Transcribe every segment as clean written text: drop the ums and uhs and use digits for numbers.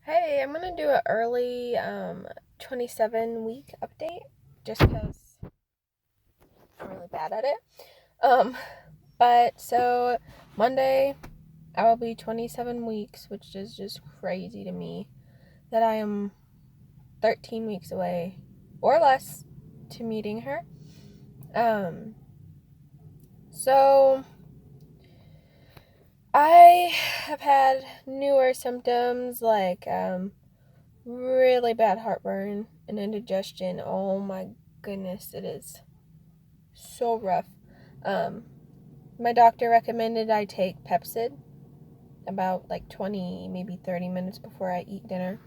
Hey, I'm gonna do an early 27 week update just because I'm really bad at it. Um, but so Monday I will be 27 weeks, which is just crazy to me that I am 13 weeks away or less to meeting her. Um, so I have had newer symptoms like really bad heartburn and indigestion. Oh my goodness, it is so rough. Um, my doctor recommended I take Pepcid about like 20, maybe 30 minutes before I eat dinner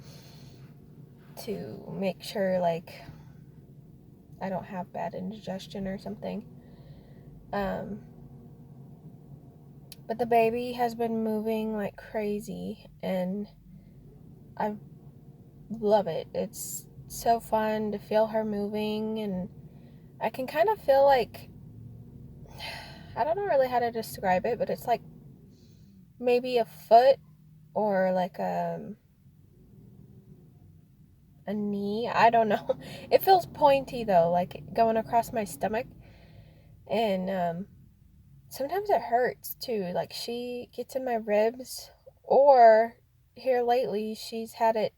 to make sure like I don't have bad indigestion or something. Um, but the baby has been moving like crazy and I love it. It's so fun to feel her moving, and I can kind of feel like I don't know really how to describe it, but it's like maybe a foot or like a knee. I don't know. It feels pointy though, like going across my stomach. And sometimes it hurts too. Like she gets in my ribs, or here lately, she's had it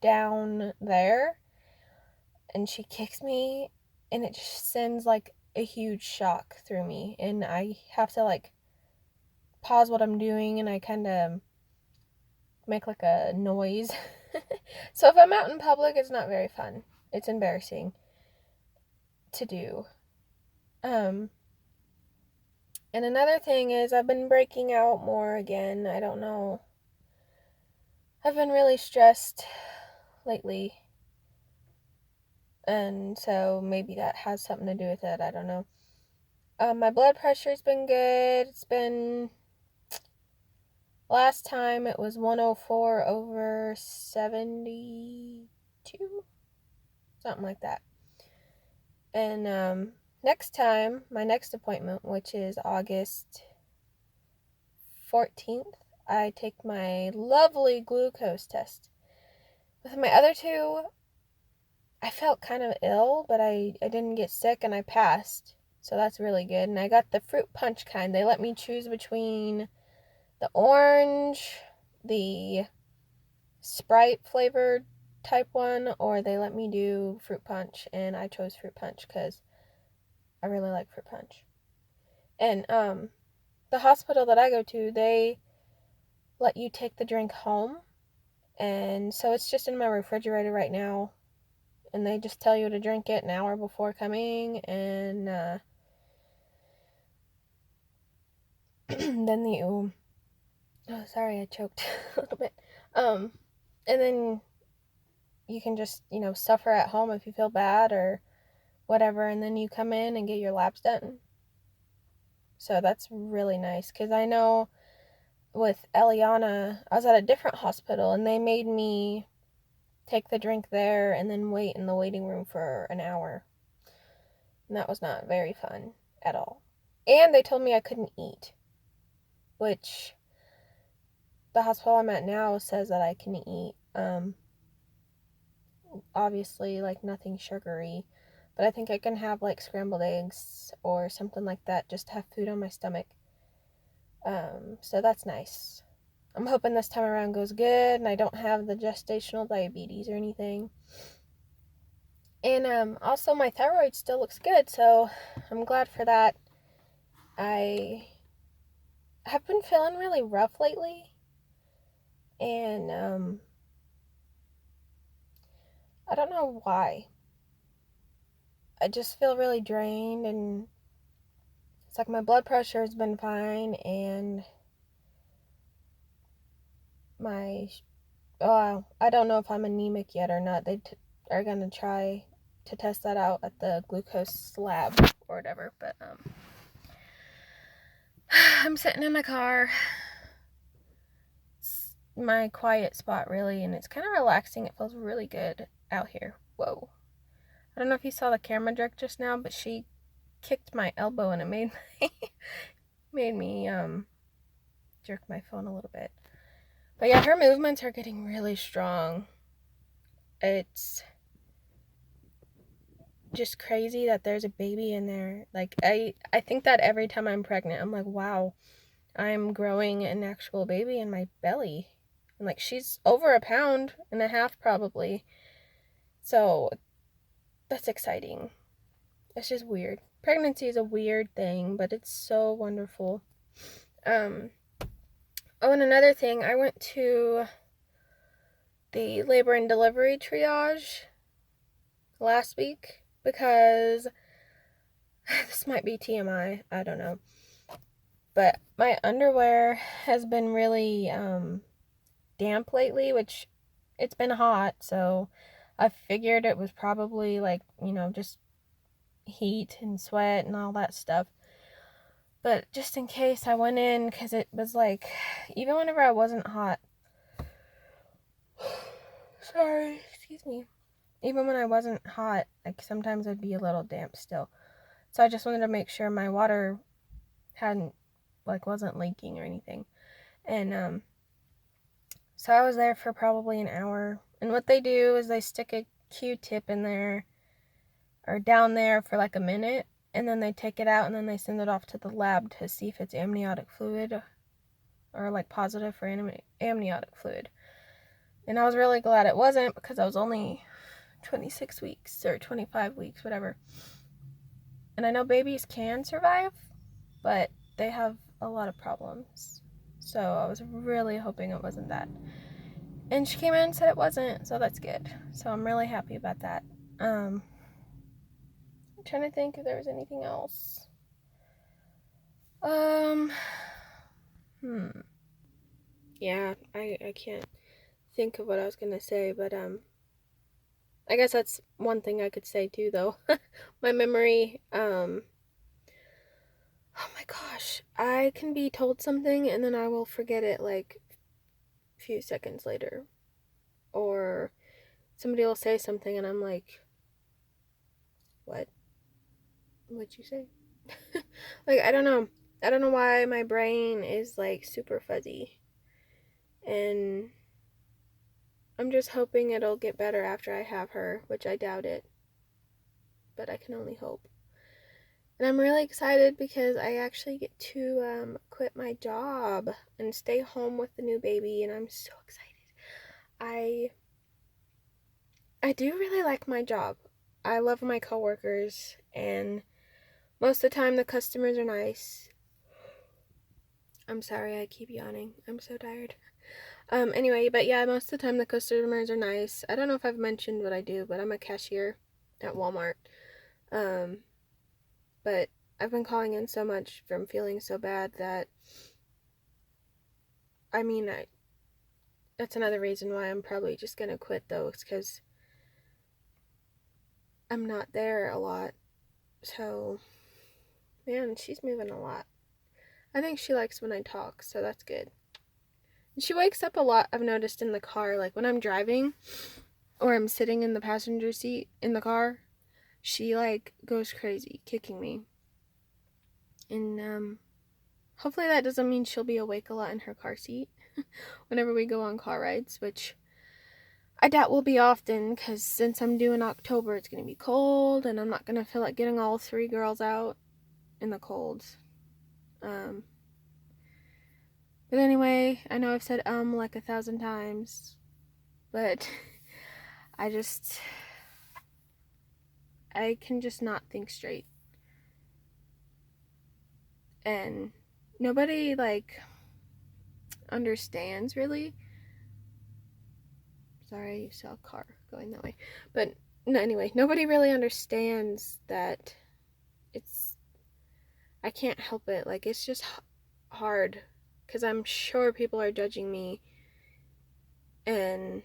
down there and she kicks me, and it just sends like a huge shock through me. And I have to like pause what I'm doing and I kind of make like a noise. So if I'm out in public, it's not very fun. It's embarrassing to do. Um, and another thing is I've been breaking out more again. I don't know. I've been really stressed lately. And so maybe that has something to do with it. I don't know. My blood pressure's been good. It's been, last time it was 104 over 72, something like that. And next time, my next appointment, which is August 14th, I take my lovely glucose test. With my other two, I felt kind of ill, but I didn't get sick and I passed. So that's really good. And I got the fruit punch kind. They let me choose between the orange, the Sprite flavored type one, or they let me do fruit punch. And I chose fruit punch because I really like fruit punch. And the hospital that I go to, they let you take the drink home. And so it's just in my refrigerator right now. And they just tell you to drink it an hour before coming. And then you, oh, sorry, I choked a little bit. Um, and then you can just, suffer at home if you feel bad or whatever. And then you come in and get your labs done. So that's really nice because I know with Eliana, I was at a different hospital and they made me take the drink there and then wait in the waiting room for an hour. And that was not very fun at all. And they told me I couldn't eat, which the hospital I'm at now says that I can eat. Obviously, like nothing sugary, but I think I can have like scrambled eggs or something like that just to have food on my stomach. So that's nice. I'm hoping this time around goes good and I don't have the gestational diabetes or anything. And also my thyroid still looks good, so I'm glad for that. I have been feeling really rough lately, and I don't know why. I just feel really drained, and it's like my blood pressure has been fine, and my I don't know if I'm anemic yet or not. They are gonna try to test that out at the glucose lab or whatever. But I'm sitting in my car. It's my quiet spot really, and it's kind of relaxing. It feels really good out here. Whoa! I don't know if you saw the camera jerk just now, but she kicked my elbow and it made me jerk my phone a little bit. But yeah, her movements are getting really strong. It's just crazy that there's a baby in there. Like, I think that every time I'm pregnant, I'm like, wow, I'm growing an actual baby in my belly. And like, she's over 1.5 pounds probably. So that's exciting. It's just weird. Pregnancy is a weird thing, but it's so wonderful. Oh, and another thing, I went to the labor and delivery triage last week because this might be TMI, I don't know. But my underwear has been really damp lately, which it's been hot, so I figured it was probably like, just heat and sweat and all that stuff. But just in case, I went in because it was like, even whenever I wasn't hot, sorry, excuse me. Even when I wasn't hot, like sometimes I'd be a little damp still. So I just wanted to make sure my water wasn't leaking or anything. And so I was there for probably an hour. And what they do is they stick a Q-tip in there or down there for like a minute, and then they take it out and then they send it off to the lab to see if it's amniotic fluid or like positive for amniotic fluid. And I was really glad it wasn't because I was only 26 weeks or 25 weeks, whatever. And I know babies can survive, but they have a lot of problems. So I was really hoping it wasn't that. And she came in and said it wasn't, so that's good. So I'm really happy about that. I'm trying to think if there was anything else. Yeah, I can't think of what I was gonna say, but I guess that's one thing I could say too, though. My memory, oh my gosh, I can be told something and then I will forget it like a few seconds later. Or somebody will say something and I'm like, what? What'd you say? Like, I don't know. I don't know why my brain is like super fuzzy. And I'm just hoping it'll get better after I have her, which I doubt it. But I can only hope. And I'm really excited because I actually get to quit my job and stay home with the new baby, and I'm so excited. I do really like my job. I love my coworkers, and most of the time the customers are nice. I'm sorry, I keep yawning. I'm so tired. Anyway, but yeah, most of the time the customers are nice. I don't know if I've mentioned what I do, but I'm a cashier at Walmart. But I've been calling in so much from feeling so bad that, that's another reason why I'm probably just gonna quit though, it's because I'm not there a lot. So, man, she's moving a lot. I think she likes when I talk, so that's good. And she wakes up a lot, I've noticed, in the car. Like when I'm driving or I'm sitting in the passenger seat in the car, she like goes crazy, kicking me. And hopefully that doesn't mean she'll be awake a lot in her car seat whenever we go on car rides, which I doubt will be often because since I'm due in October, it's going to be cold and I'm not going to feel like getting all 3 girls out in the cold. But anyway, I know I've said like 1,000 times, but I can just not think straight. And nobody like understands really. Sorry, you saw a car going that way. But no, anyway, nobody really understands that I can't help it. Like, it's just hard because I'm sure people are judging me and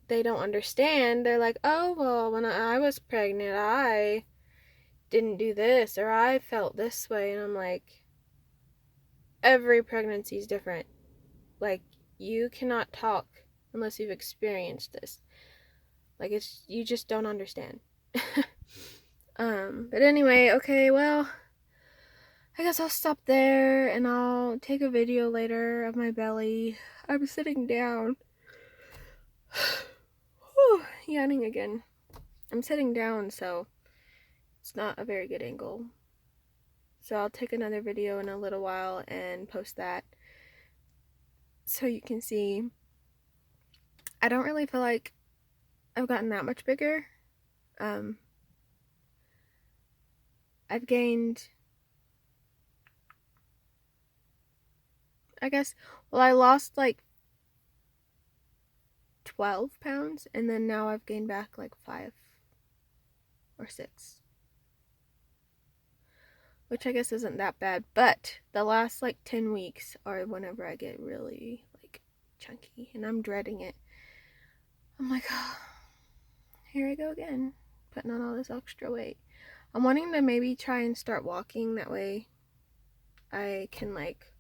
they don't understand. They're like, oh, well, when I was pregnant, I didn't do this or I felt this way. And I'm like, every pregnancy is different. Like, you cannot talk unless you've experienced this. Like, you just don't understand. But anyway, okay, well, I guess I'll stop there and I'll take a video later of my belly. I'm sitting down. Whew, yawning again. I'm sitting down, so it's not a very good angle. So I'll take another video in a little while and post that so you can see. I don't really feel like I've gotten that much bigger. I've gained, I guess, well, I lost like 12 pounds, and then now I've gained back like 5 or 6. Which I guess isn't that bad, but the last like 10 weeks are whenever I get really like chunky, and I'm dreading it. I'm like, oh, here I go again, putting on all this extra weight. I'm wanting to maybe try and start walking, that way I can like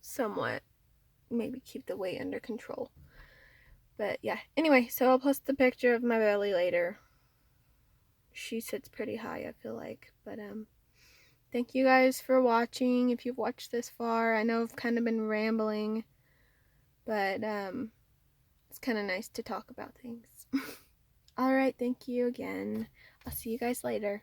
somewhat maybe keep the weight under control. But yeah, anyway, so I'll post the picture of my belly later. She sits pretty high, I feel like, but thank you guys for watching. If you've watched this far, I know I've kind of been rambling, but it's kind of nice to talk about things. Alright, thank you again. I'll see you guys later.